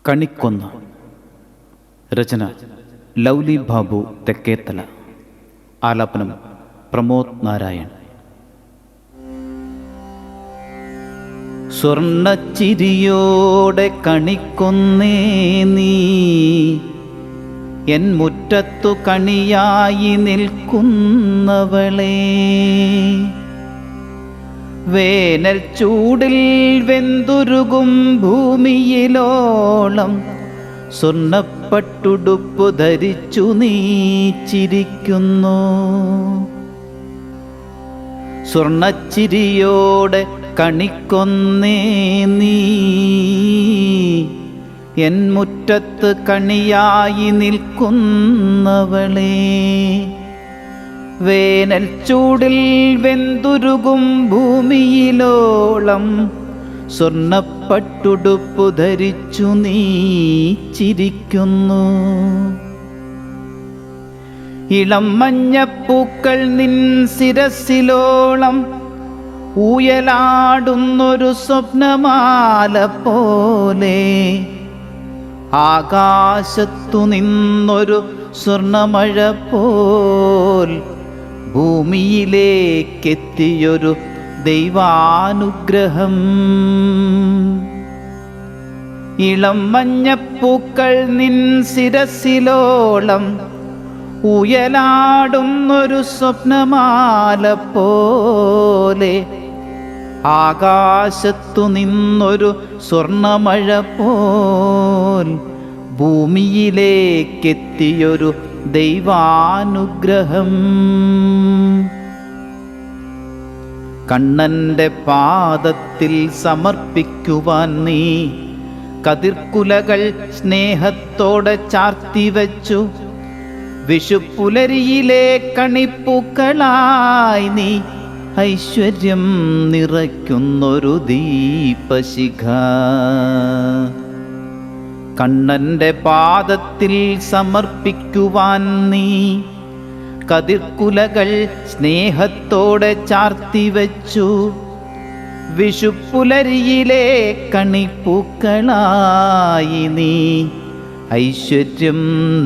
കണിക്കൊന്ന. രചന ലൗലി ബാബു തെക്കേത്തല. ആലാപനം പ്രമോദ് നാരായൺ. സ്വർണ്ണച്ചിരിയോടെ കണിക്കൊന്നേ നീ എൻ മുറ്റത്തു കണിയായി നിൽക്കുന്നവളേ, വേനൽ ചൂടിൽ വെന്തുരുകും ഭൂമിയിലോളം സ്വർണ്ണപ്പട്ടുടുപ്പു ധരിച്ചു നീ ചിരിക്കുന്നു. സ്വർണ്ണച്ചിരിയോടെ കണിക്കൊന്നേ നീ എൻ മുറ്റത്ത് കണിയായി നിൽക്കുന്നവളേ, വേനൽ ചൂടിൽ വെന്തുരുകും ഭൂമിയിലോളം സ്വർണ്ണപ്പട്ടുടുപ്പു ധരിച്ചു നീ ചിരിക്കുന്നു. ഇളം മഞ്ഞപ്പൂക്കൾ നിൻ ശിരസിലോളം ഊയലാടുന്നൊരു സ്വപ്നമാല പോലെ, ആകാശത്തു നിന്നൊരു സ്വർണമഴ പോൽ ഭൂമിയിലേക്കെത്തിയൊരു ദൈവാനുഗ്രഹം. ഇളം മഞ്ഞപ്പൂക്കൾ നിൻ ശിരസിലോളം ഉയലാടുന്നൊരു സ്വപ്നമാല പോലെ, ആകാശത്തു നിന്നൊരു സ്വർണമഴ പോൽ ഭൂമിയിലേക്കെത്തിയൊരു ദൈവാനുഗ്രഹം. കണ്ണന്റെ പാദത്തിൽ സമർപ്പിക്കുവാൻ നീ കതിർക്കുലകൾ സ്നേഹത്തോടെ ചാർത്തിവെച്ചു. വിഷുപ്പുലരിയിലെ കണിപ്പൂക്കളായി നീ ഐശ്വര്യം നിറയ്ക്കുന്നൊരു ദീപശിഖ. കണ്ണന്റെ പാദത്തിൽ സമർപ്പിക്കുവാൻ നീ കതിർക്കുലകൾ സ്നേഹത്തോടെ ചാർത്തിവെച്ചു. വിഷുപ്പുലരിയിലെ കണിപ്പൂക്കളായി നീ ഐശ്വര്യം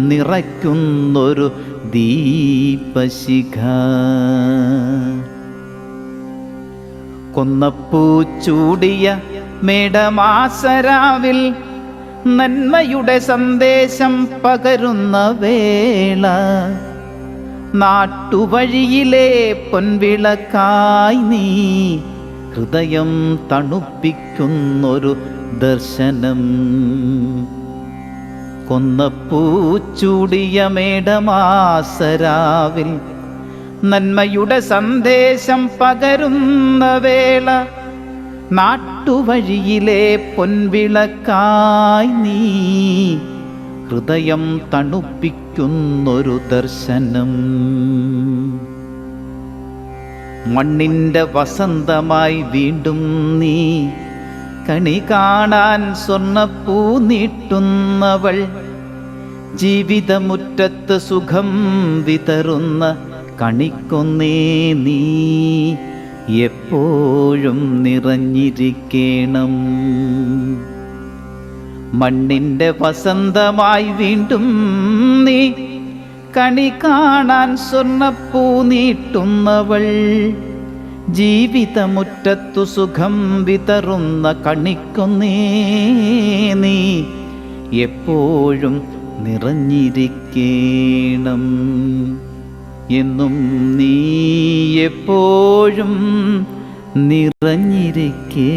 നിറയ്ക്കുന്നൊരു ദീപശിഖ. കൊന്നപ്പൂ ചൂടിയ മേടമാസരാവിൽ നന്മയുടെ സന്ദേശം പകരുന്ന വേള, നാട്ടുവഴിയിലെ പൊൻവിളക്കായി നീ ഹൃദയം തണുപ്പിക്കുന്നൊരു ദർശനം. കൊന്നപ്പൂ ചൂടിയ മേടമാസരാവിൽ നന്മയുടെ സന്ദേശം പകരുന്ന വേള, നാട്ടുവഴിയിലെ പൊൻവിളക്കായി നീ ഹൃദയം തണുപ്പിക്കുന്നൊരു ദർശനം. മണ്ണിൻ്റെ വസന്തമായി വീണ്ടും നീ കണി കാണാൻ സ്വർണ്ണപ്പൂ നീട്ടുന്നവൾ, ജീവിതമുറ്റത്ത് സുഖം വിതറുന്ന കണിക്കൊന്നേ നീ എപ്പോഴും നിറഞ്ഞിരിക്കണം. മണ്ണിൻ്റെ വസന്തമായി വീണ്ടും നീ കണി കാണാൻ സ്വർണ്ണപ്പൂ നീട്ടുന്നവൾ, ജീവിതമുറ്റത്തു സുഖം വിതറുന്ന കണിക്കൊന്നേ നീ എപ്പോഴും നിറഞ്ഞിരിക്കണം. എന്നും നീ എപ്പോഴും നിറഞ്ഞിരിക്കണം.